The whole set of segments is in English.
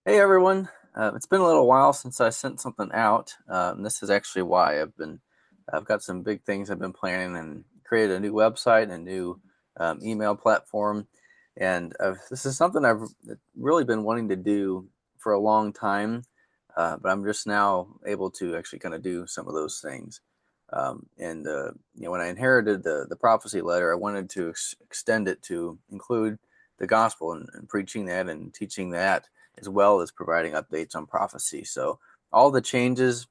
Hey everyone, it's been a little while since I sent something out, and this is actually why I've got some big things I've been planning and created a new website and a new email platform, and this is something I've really been wanting to do for a long time, but I'm just now able to actually kind of do some of those things. When I inherited the prophecy letter, I wanted to extend it to include the gospel and preaching that and teaching that as well as providing updates on prophecy. So all the changes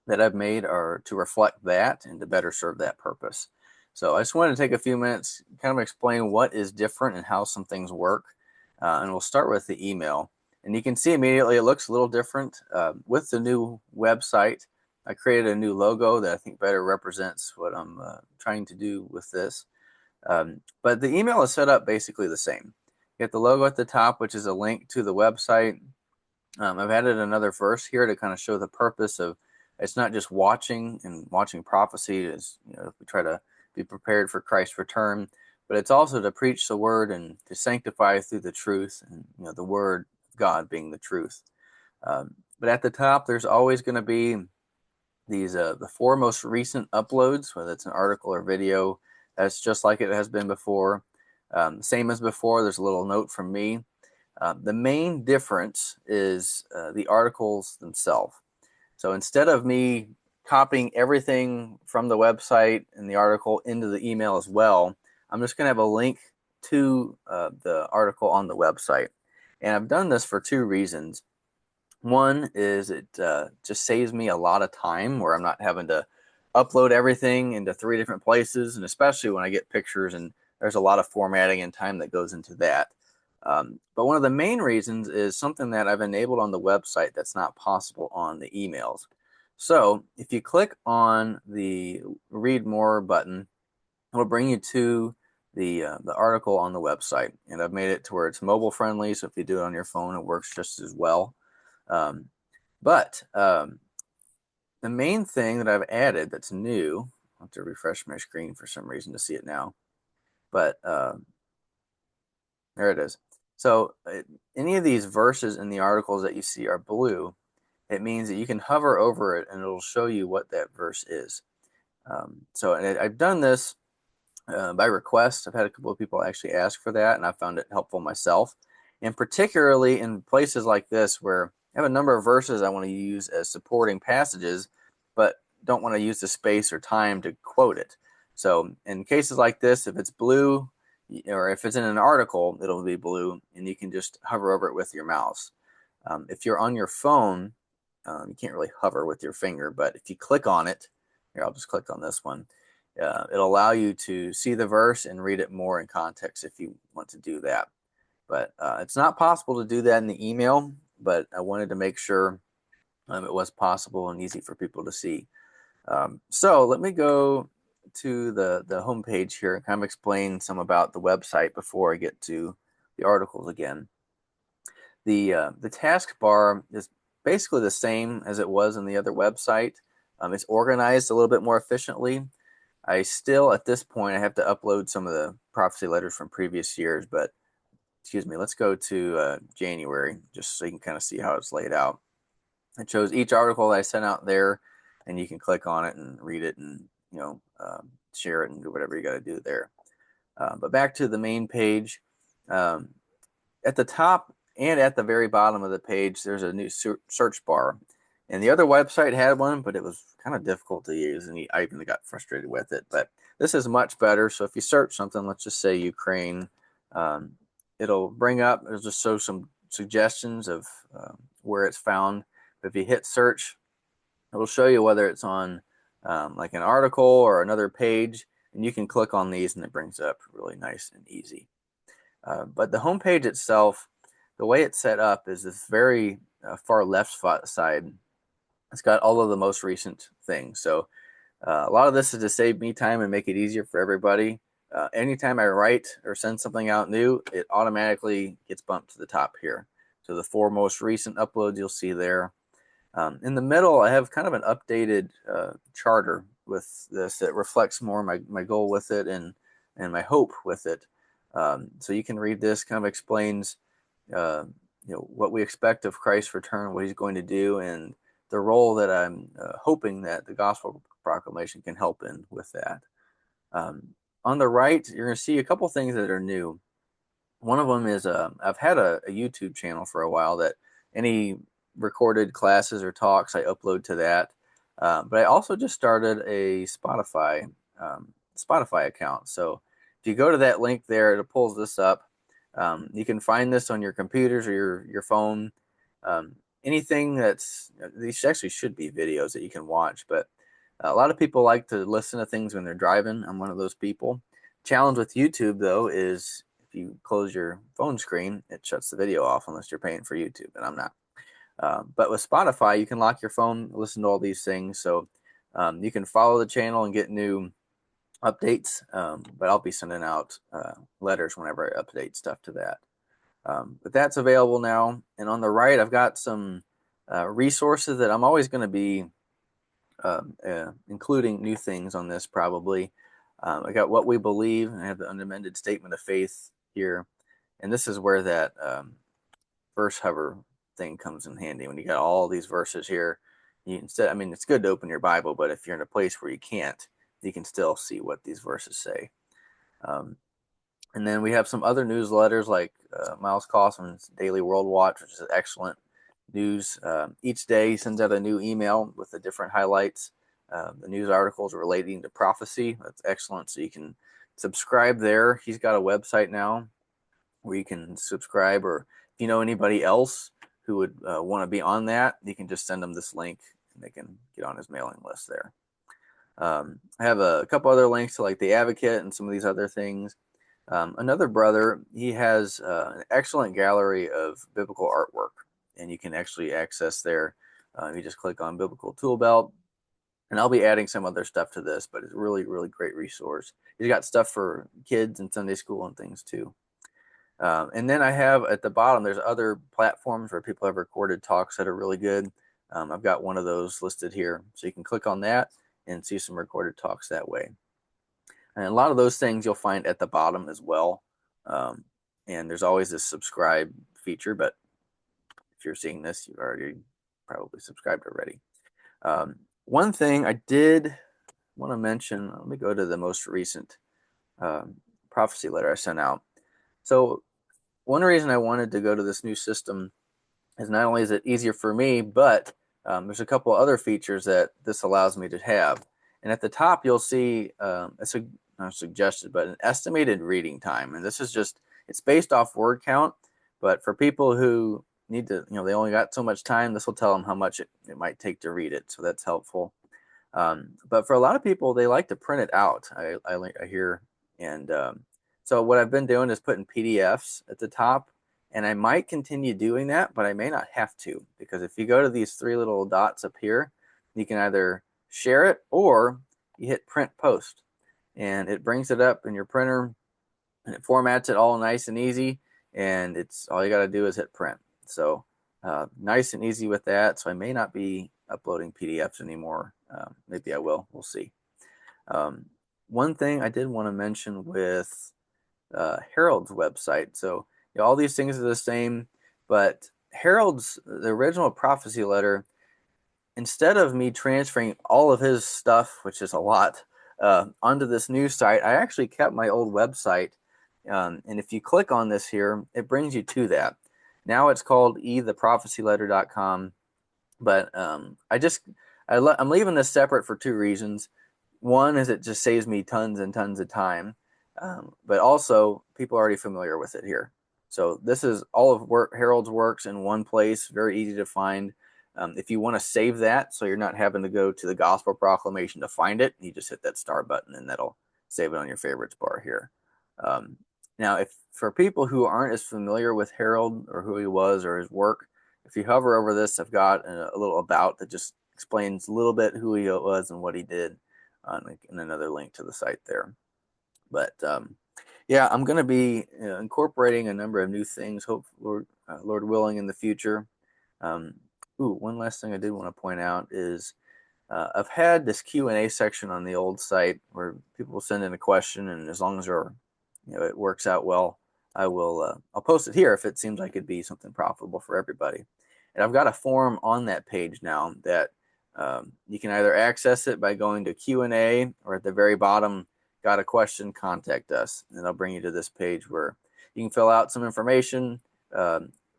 that I've made are to reflect that and to better serve that purpose. So I just wanted to take a few minutes, kind of explain what is different and how some things work. And we'll start with the email. And you can see immediately it looks a little different. With the new website, I created a new logo that I think better represents what I'm trying to do with this. But the email is set up basically the same. You get the logo at the top, which is a link to the website. I've added another verse here to kind of show the purpose of it's not just watching and watching prophecy as we try to be prepared for Christ's return, but it's also to preach the word and to sanctify through the truth, and the word of God being the truth. But at the top, there's always going to be these the four most recent uploads, whether it's an article or video. That's just like it has been before. Same as before. There's a little note from me. The main difference is the articles themselves. So instead of me copying everything from the website and the article into the email as well, I'm just going to have a link to the article on the website. And I've done this for two reasons. One is it just saves me a lot of time where I'm not having to upload everything into three different places, and especially when I get pictures, and there's a lot of formatting and time that goes into that. But one of the main reasons is something that I've enabled on the website that's not possible on the emails. So if you click on the read more button, it'll bring you to the article on the website, and I've made it to where it's mobile friendly. So if you do it on your phone, it works just as well. Um, but the main thing that I've added that's new, I'll have to refresh my screen for some reason to see it now, but there it is. So any of these verses in the articles that you see are blue. It means that you can hover over it and it'll show you what that verse is. I've done this by request. I've had a couple of people actually ask for that, and I found it helpful myself. And particularly in places like this where I have a number of verses I want to use as supporting passages, but don't want to use the space or time to quote it. So in cases like this, if it's blue, or if it's in an article, it'll be blue, and you can just hover over it with your mouse. If you're on your phone, you can't really hover with your finger, but if you click on it, here, I'll just click on this one. It'll allow you to see the verse and read it more in context if you want to do that. But it's not possible to do that in the email, but I wanted to make sure it was possible and easy for people to see. So let me go to the homepage here and kind of explain some about the website before I get to the articles again. The taskbar is basically the same as it was in the other website. It's organized a little bit more efficiently. I still, at this point, I have to upload some of the prophecy letters from previous years, but excuse me, let's go to January just so you can kind of see how it's laid out. It shows each article that I sent out there, and you can click on it and read it and share it and do whatever you got to do there. But back to the main page. Um, at the top and at the very bottom of the page, there's a new search bar. And the other website had one, but it was kind of difficult to use, and I even got frustrated with it. But this is much better. So if you search something, let's just say Ukraine, um, it'll bring up, it'll just show some suggestions of where it's found. But if you hit search, it'll show you whether it's on like an article or another page, and you can click on these, and it brings it up really nice and easy. But the homepage itself, the way it's set up is this very far left side. It's got all of the most recent things. So a lot of this is to save me time and make it easier for everybody. Anytime I write or send something out new, it automatically gets bumped to the top here. So the four most recent uploads you'll see there. In the middle, I have kind of an updated charter with this that reflects more my goal with it and my hope with it. So you can read this, kind of explains, what we expect of Christ's return, what he's going to do, and the role that I'm hoping that the gospel proclamation can help in with that. On the right, you're going to see a couple things that are new. One of them is I've had a YouTube channel for a while that any recorded classes or talks I upload to that. But I also just started a Spotify account. So if you go to that link there, it pulls this up. You can find this on your computers or your phone. Anything these actually should be videos that you can watch, but a lot of people like to listen to things when they're driving. I'm one of those people. Challenge with YouTube though is if you close your phone screen, it shuts the video off unless you're paying for YouTube, and I'm not. But with Spotify, you can lock your phone, listen to all these things. So you can follow the channel and get new updates. But I'll be sending out letters whenever I update stuff to that. But that's available now. And on the right, I've got some resources that I'm always going to be including new things on this probably. I got What We Believe, and I have the Unamended Statement of Faith here. And this is where that verse hover thing comes in handy. When you got all these verses here, it's good to open your Bible, but if you're in a place where you can't, you can still see what these verses say. And then we have some other newsletters like Miles Kaufman's Daily World Watch, which is excellent news. Each day he sends out a new email with the different highlights, the news articles relating to prophecy. That's excellent. So you can subscribe there. He's got a website now where you can subscribe, or if you know anybody else who would want to be on that, you can just send them this link and they can get on his mailing list there. I have a couple other links to like the Advocate and some of these other things. Another brother, he has an excellent gallery of biblical artwork, and you can actually access there. You just click on Biblical Tool Belt, and I'll be adding some other stuff to this, but it's a really, really great resource. He's got stuff for kids and Sunday school and things too. And then I have at the bottom, there's other platforms where people have recorded talks that are really good. I've got one of those listed here. So you can click on that and see some recorded talks that way. And a lot of those things you'll find at the bottom as well. And there's always this subscribe feature, but if you're seeing this, you've already probably subscribed already. One thing I did want to mention, let me go to the most recent prophecy letter I sent out. So one reason I wanted to go to this new system is not only is it easier for me, but there's a couple other features that this allows me to have. And at the top, you'll see not suggested, but an estimated reading time. And this is just, it's based off word count, but for people who need to, they only got so much time, this will tell them how much it might take to read it. So that's helpful. But for a lot of people, they like to print it out, I hear. And so what I've been doing is putting PDFs at the top, and I might continue doing that, but I may not have to, because if you go to these three little dots up here, you can either share it or you hit print post, and it brings it up in your printer and it formats it all nice and easy, and it's all you got to do is hit print. So nice and easy with that. So I may not be uploading PDFs anymore. Maybe I will. We'll see. One thing I did want to mention with Herald's website. So all these things are the same, but Herald's, the original prophecy letter, instead of me transferring all of his stuff, which is a lot, onto this new site, I actually kept my old website. And if you click on this here, it brings you to that. Now it's called theprophecyletter.com, but I'm leaving this separate for two reasons. One is it just saves me tons and tons of time, but also people are already familiar with it here. So this is all of Herald's works in one place, very easy to find. If you want to save that so you're not having to go to the Gospel Proclamation to find it, you just hit that star button and that'll save it on your favorites bar here. Now, if for people who aren't as familiar with Herald or who he was or his work, if you hover over this, I've got a little about that just explains a little bit who he was and what he did, and another link to the site there. But yeah, I'm going to be incorporating a number of new things, hope Lord willing, in the future. One last thing I did want to point out is I've had this Q&A section on the old site where people send in a question, and as long as it works out well, I'll post it here if it seems like it'd be something profitable for everybody. And I've got a form on that page now that you can either access it by going to Q&A, or at the very bottom, got a question, contact us. And I'll bring you to this page where you can fill out some information,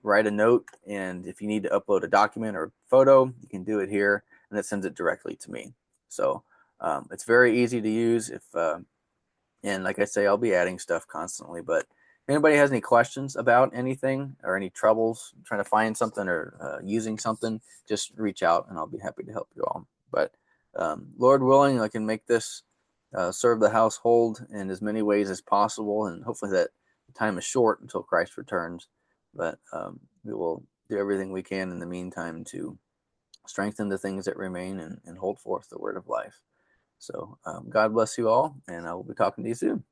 write a note, and if you need to upload a document or photo, you can do it here, and it sends it directly to me. So it's very easy to use. And like I say, I'll be adding stuff constantly, but if anybody has any questions about anything or any troubles trying to find something or using something, just reach out and I'll be happy to help you all. But Lord willing, I can make this serve the household in as many ways as possible, and hopefully that time is short until Christ returns. But we will do everything we can in the meantime to strengthen the things that remain and hold forth the word of life. So God bless you all, and I will be talking to you soon.